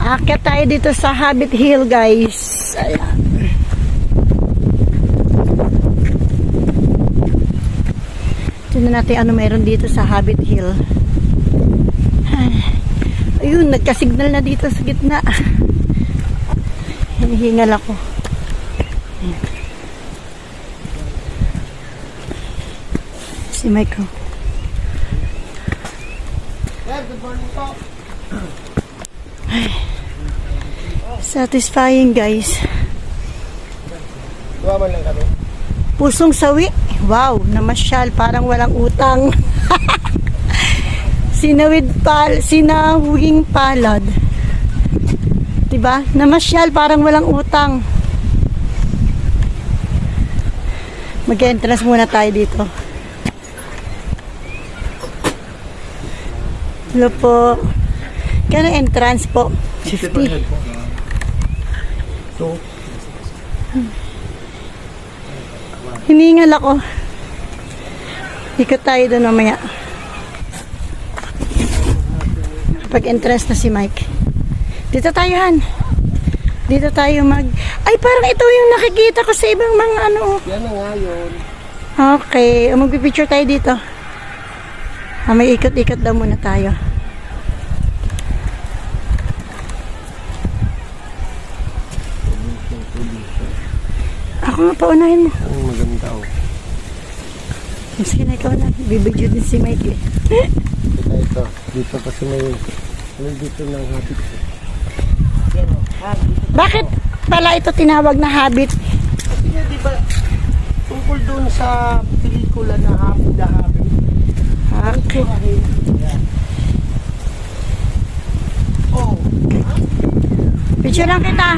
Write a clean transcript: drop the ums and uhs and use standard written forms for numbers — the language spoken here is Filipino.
Aakyat tayo dito sa Hobbit Hill, guys. Ayan. Tignan natin ano mayroon dito sa Hobbit Hill. Ayun, nagka-signal na dito sa gitna. Hinihingal ako. Si Michael. Good morning po. Satisfying, guys. Duwaman lang kami. Pusong sawi. Wow, namasyal. Parang walang utang. Sinawing palad. Diba? Namasyal. Parang walang utang. Mag-entrance muna tayo dito. Hello po. Kano entrance po? 50. So, Hiningal ako. Ikot tayo doon mamaya. Pag-entrance na si Mike. Dito tayo, Han. Dito tayo Ay, parang ito yung nakikita ko sa ibang mga ano. yan na nga yun. Okay. Magpipicture tayo dito. May ikot-ikot daw muna tayo. Ako nga, paunahin mo. Ang maganda oh. Sige na, ikaw na. Bibidyo din si Mike eh. Ito. Dito kasi may dito ng habit. Bakit pala ito tinawag na habit? Kasi nga di ba tungkol doon sa pelikula na Habit the Habit. Okay. Oh. Picture lang kita.